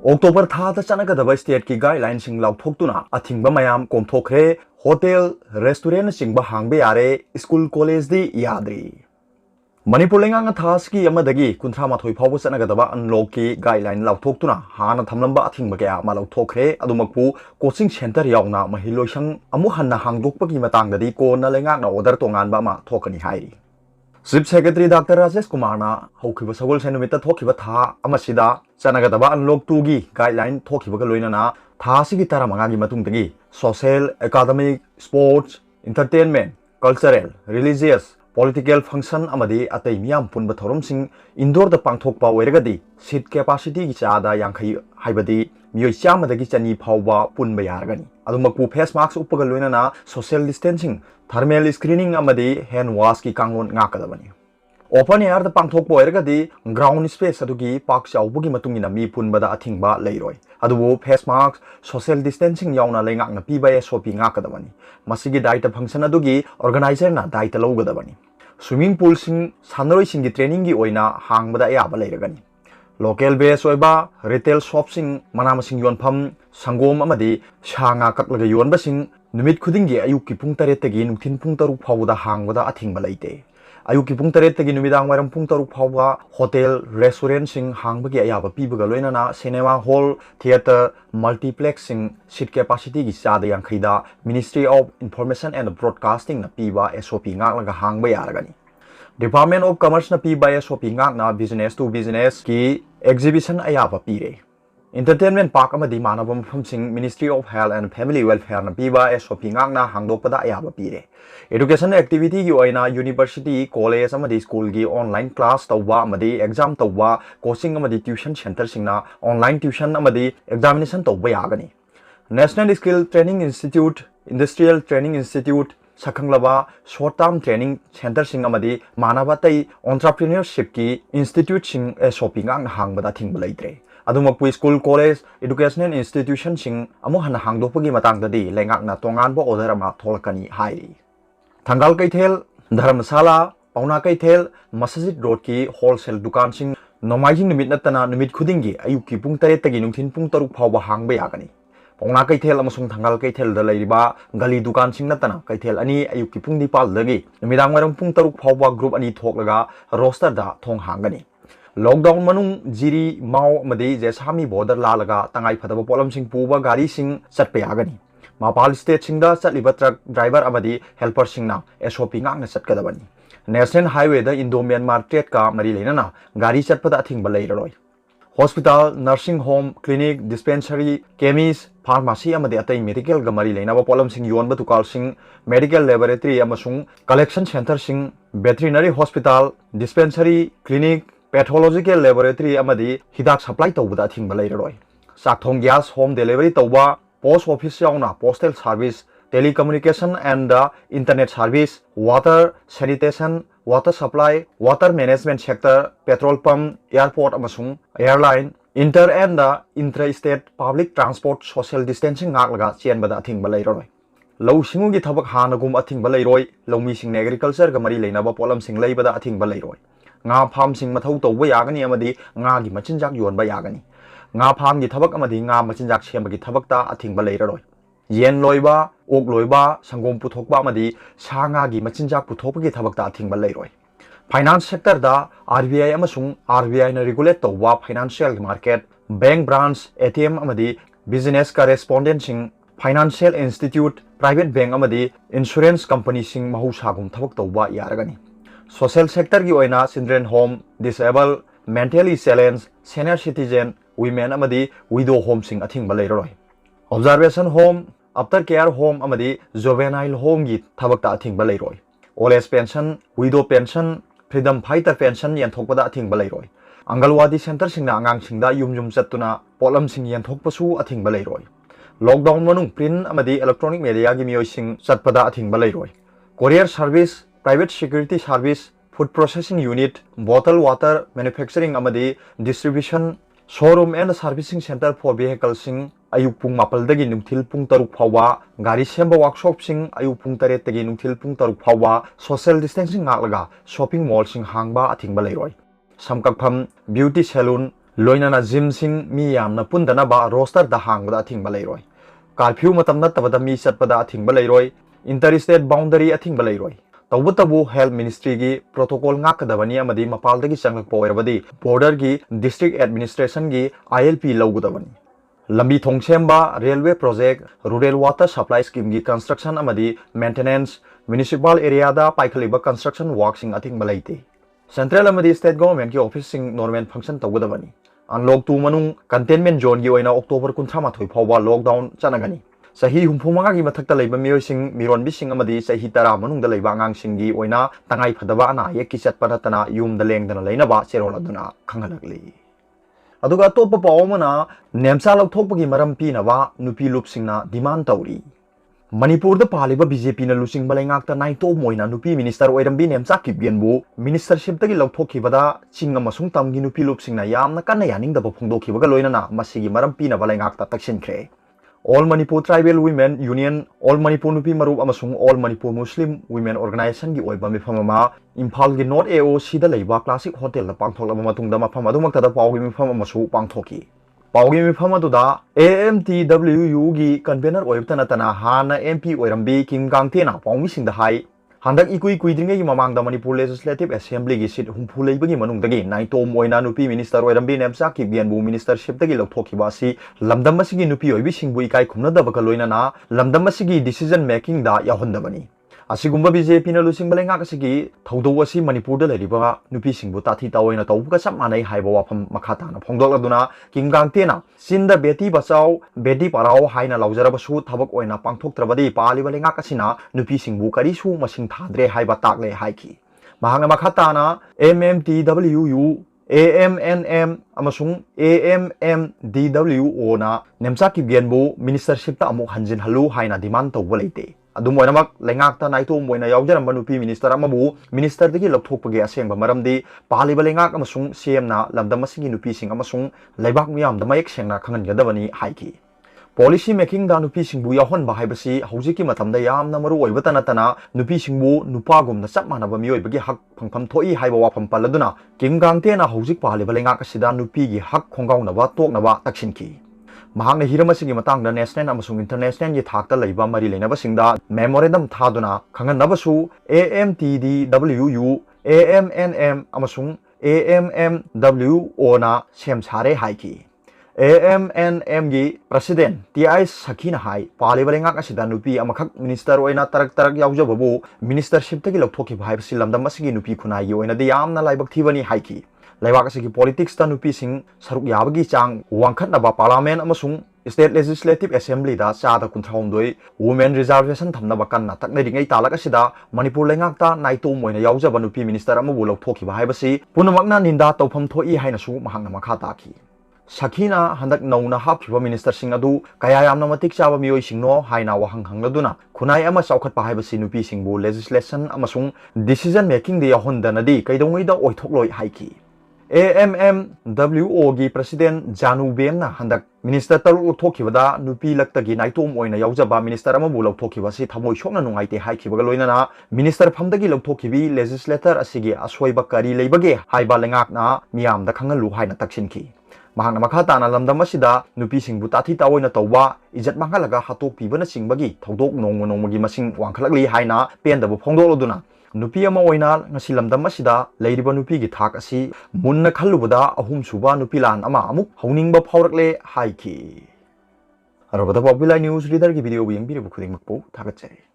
October thada chanagada state ki guidelines sing lauthokuna athingba mayam komthokre hotel restaurant singba hangbe yare school college di yadri Manipur lengang thas ki amadagi kunthra mathoi phawbu chanagadaba unlock ki guideline lauthokuna hana thamlamba athingba kya ma lauthokre adumakpu coaching center yauna mahiloisang amu hanna hangdokpa ki matangdadi kona lengang na order tonganba ma thokani hai Chief Secretary Dr. Rajesh Kumarna haukiba sagol senumita thokiba tha amasida chanagadaba unlock 2 gi guideline thokiba loinana tha sigi taramanga gi matungdagi social, academic, sports, entertainment, cultural, religious, political function amadi atai miyam punba thoromsing indoor da pangthokpa oiragadi seat capacity gi chada yankhai haibadi miyoi chamadagi chani phawba punba yaragani adumakpu face mask upaga loinana social distancing thermal screening amadi hand wash ki kangon ngakadabani open air da pangthokpa oiragadi ground space adugi park chawbugi matungina mi punbada athingba leiroi adubu face mask social distancing yauna leingakna piba SOP ngakadabani masigi daita function adugi organizer na daita lowgadabani swimming pool sing sanroi singi training gi oina hangbada yaba leiragani local base oiba retail shop sing manamasing yonpham sangom amadi shanga kaklaga yonba sing numit khudingi ayuk ki pung 8 tagi nungthin pung 3 phawda hangbada athingba leite ayuk ki pung 8 tagi numidang wairam pung 3 phawba hotel restaurant sing hangbagi ayaba pibaga loinana cinema hall theater multiplex sing seat capacity gi chada yankhida Ministry of Information and Broadcasting na piba SOP ngaklaga hangba yaragani Department of Commerce na piba SOP ngakna business to business ki exhibition ayaba pire Entertainment Park amadi manaba mafamsing Ministry of Health and Family Welfare na piba SOP ngakna hangdokpada ayaba pire Education activity gi oina university college amadi school gi online class tawba amadi exam tawba coaching amadi tuition center singna online tuition amadi examination tawba yagani National Skill Training Institute Industrial Training Institute Sakhanglaba short term training center sing amadi manaba tai entrepreneurship ki institute sing SOP ngakna hangbada thingba leitre Adumakpu school college educational institution sing amu hana hangdokpagi matangdadi lengakna tonganba order ama tholakani hai Thangal Kaithel Dharamsala Pauna Kaithel Masjid Road ki wholesale dukan sing nomaijing numit natana numit khudingi ayuk ki pung 8 tagi nungthin pung 3 phawba hangba yagani Pauna Kaithel amasung Thangal Kaithel da leiriba gali dukan sing natana Kaithel ani ayuk ki pung 9 dagi numidang waram pung 3 phawba group ani thoklaga roster da thong hangani Lockdown manung jiri mau madi jesami border lalaga tangai phadaba polam sing puba gari sing chatpe yagani Mapal state sing da chatliba truck driver amadi helper sing na SOP ngakna chatkadabani National Highway da Indo Myanmar trade ka mari leinana gari chatpada thingba leiroi Hospital nursing home clinic dispensary chemist pharmacy amadi atai medical ga mari leinaba polam sing yonba tukal sing medical laboratory amasung collection center sing veterinary hospital dispensary clinic pathological laboratory amadi hidak supply tawbada thingba leiroi sakthong gas home delivery tawba post office yauna postal service telecommunication and internet service water sanitation water supply water management sector petrol pump airport amasung airline inter and intra-state public transport social distancing ngaklaga chenbada thingba leiroi lau singu gi thabak hanagum athingba leiroi laumi sing agriculture ga mari leinaba polam sing leibada athingba leiroi nga farm sing mathau tawba yagani amadi nga gi machinjak yonba yagani nga farm gi thabak amadi nga machinjak semba gi thabak ta athingba leiroi yen loiba ok loiba sangom puthokba amadi sa nga gi machinjak puthokba gi thabak ta athingba leiroi finance sector da RBI amasung RBI na regulate tawba financial market bank branch ATM amadi business correspondent sing financial institute private bank amadi insurance company sing mahusagum thabak tawba yaragani Social sector ki oina children home, disabled, mentally challenged, senior citizen, women amadi widow home sing athingba leiroi. Observation home, after care home amadi juvenile home gi thabakta athingba leiroi. Old age pension, widow pension, freedom fighter pension yanthokpada athingba leiroi. Angalwadi center singna angang singda yum chattuna polam sing yanthokpasu athingba leiroi. Lockdown manung print amadi electronic media gi miyoi sing chatpada athingba leiroi. Courier service Private Security Service, Food Processing Unit, Bottled Water Manufacturing amadi Distribution, Showroom and Servicing Center for Vehicles sing ayuk pung mapal dagi nungthil pung 3 phawwa gari semba workshop sing ayuk pung 8 dagi nungthil pung 3 phawwa social distancing ngaklaga shopping mall sing hangba athingba leiroi samkakpham beauty salon लोइनना जिमसिंग मी यामना पुंदनबा roster दा हांगबदा अथिंगबा लेरोय curfew मतम नत्तबदा मी चटपदा अथिंगबा लेरोय इंटर स्टेट बाउंडरी अथिंगबा लेरोय तौबतबु हेल्थ मिनिस्ट्री की protocol ngakadabani amadi mapaldagi changlakpa oirabadi border की district administration की ILP लौगदबनी लंबी थोंगसेंबा railway project rural water supply scheme की कंस्ट्रक्शन अमदी मेंटेनेंस म्युनिसिपल एरिया दा पाइखलिबा कंस्ट्रक्शन वर्कसिंग अथिंगबा लेते सेंट्रल अमदी स्टेट गवर्नमेंट की ऑफिस सिंग नॉर्मल फंक्शन तौगदबनी अनलॉक 2 मनुंग कंटेनमेंट जोन की ओइना अक्टोबर 19 फाउबा लॉकडाउन चनगनी सही हुमफुमंगा की मथक्ता लेबा मियोइसिंग मिरोनबिसिंग अमदी सही 10 मनुंगदा लेबा आंगांसिंग की ओइना तंगाई फदबा अना ये की चटपा नतना युमदा लेंगदना लेनबा चेरोल अदुना खंगलकली अदुगा अतोप पावमना नेमसा लौथोकपगी मरम पीनबा नुपी लुपसिंगना डिमांड तौरी मणिपुर पालिबा बीजेपी ना लुसिंग बलाइंगाक्ता नाइतो मोइना नुपी मिनिस्टर ओइरंबी नेमचा किबियनबु मिनिस्टरशिप तगी लौथोखिबदा चिंग अमसुंग तमगी नुपी लुपसिंगना यामना कन्ना यानिंगदबा फोंदोखिबगा लोइनना मसिगी मरम पीना बलाइंगाक्ता तक्सिनख्रे all Manipur tribal women union all Manipur नुपी मरुप अमसुंग all Manipur Muslim women organisation की ओइबा मिफम अमा इम्फाल की नॉर्थ एओ सीदा लेबा क्लासिक होटल दा पांगथोकलबा मतुंगदा मफम अदुमक्तदा पावगी मिफम अमसु पांगथोकी पावगी मिफम अदुदा AMTWU की कन्वेनर ओइबतनतना हाना MP ओइरंबी किम गांगतेना पावमिसिंगदा हाई हंदक इकुई कुइद्रिंगे की ममांगदा मणिपुर लेजिस्लेटिव असेंबली की सीट हुमफु लेबगी मनुंगदगी नाइतोम ओइना नुपी मिनिस्टर ओइरंबी नेमचा किबियनबु मिनिस्टरशिप तगी लौथोखिबा असि लमदम असिगी नुपी ओइबी सिंगबु इकाई खुमनदबका लोइनना लमदम असिगी डिसीजन मेकिंग दा याहोंदबनी असिगुम्बा बीजेपी ना लुसिंग बलेंगाक असिगी थौदौ असि मणिपुर दा लेरिबा नुपी सिंगबु ताथी ताओइना तौबका चप मानै हाइबा वाफम मखाताना फोंदोकलदुना किम गांगतेना सिंदा बेटी बचाओ बेटी पढ़ाओ हाइना लौजरबसु थबक ओइना पांगथोक्त्रबदी पालिबा लेंगाक असिना नुपी सिंगबु करिसु मसिंग थाद्रे हाइबा ताकले हाइखी महांगना मखाताना MMTWU AMNM अमसुंग AMMDWO ना नेमचा किबियनबु मिनिस्टरशिप ता अमुक हंजिन हलु हाइना डिमांड तौबा लेते अदुमोइनमक लेंगाक्ता नाइतोम ओइना यावजरंबा नुपी मिनिस्टर अमबु मिनिस्टर दगी लौथोकपगे असेंबा मरमदी पालिबा लेंगाक अमसुंग CMना लमदम असिंगी नुपी सिंग अमसुंग लेबाक मियाम दा मयेक सेंगना खंगनगदबनी हाइकी पॉलिसी मेकिंग दा नुपी सिंगबु याहोनबा हाइबसी हौजिकी मतमदा यामना मरु ओइबता नतना नुपी सिंगबु नुपागुमना चप मानबा मियोइबगी हक फंगफम थोई हाइबा वाफम पलदुना किम गांगतेना हौजिक पालिबा लेंगाक असिदा नुपीगी हक खोंगाउनबा तोकनबा तक्सिनकी महांगना हिरमसिंगी मतंगदा नेशनल अमसुंग इंटरनेशनल की थाकता लैबा मरी लेनबसिंगदा मेमोरेंडम थादुना खंगनबसु AMTDWU AMNM अमसुंग AMMWO ना सेम सारे हाइकी AMNM की प्रेसिडेंट TI सखीना हाई पालिबा लेंगाक असिदा नुपी अमखक मिनिस्टर ओइना तरक तरक यावजबबु मिनिस्टरशिप तगी लौथोखिबा हाइबसि लमदम असिगी नुपी खुनाई ओइनादि यामना लाइबक थीबनी हाइकी लेबाक असिगी पॉलिटिक्स ता नुपी सिंग सरुक याबगी चांग वांखतनबा पार्लियामेंट अमसुंग स्टेट लेजिस्लेटिव असेंबली दा चादा 39 वुमेन रिजर्वेशन थमनबा कन्ना तकनरिंगै तालक असिदा मणिपुर लेंगाक्ता नाइतोम ओइना यावजबा नुपी मिनिस्टर अमबु लौथोखिबा हाइबसि पुनमकना निंदा तौफम थोई हाइनसु महांगना मखा ताखी सखीना हंदक नौना हापखिबा मिनिस्टर सिंग अदु कया यामना मतिक चाबा मियोइ सिंगनो हाइना वहंग हंगलदुना खुनाई अमा चौखटपा हाइबसि नुपी सिंगबु लेजिस्लेशन अमसुंग डिसीजन मेकिंग दे याहोंदनदी कैदोंगैदा ओइथोकलोइ हाइकी AMMWO की प्रेसिडेंट जानू बेमना हंदक मिनिस्टर तरुक लौथोखिबदा नुपी लक्तगी नाइतोम ओइना यावजबा मिनिस्टर अमबु लौथोखिबसि थमोइ सोकना नुंगाइते हाइखिबगा लोइनना मिनिस्टर फमदगी लौथोखिबी लेजिस्लेटर असिगी असोइबा करी लेबगे हाइबा लेंगाकना मियामदा खंगलु हाइना तक्सिनखी महांगना मखाताना लमदम असिदा नुपी सिंगबु ताथी ताओइना तौबा इज्जत मांगलगा हातोक पीबना सिंगबगी थौदोक नोंगमगी मसिंग वांखलकली हाइना पेंदबु फोंदोलदुना नुपी अमा ओइना ngasi lamdam asida leiriba nupi gi thak asi munna khallubada ahum suba nupi lan ama amuk hauningba phaurakle haiki arabada popular news reader gi video bi yengbi bu khuding makpo thagat chari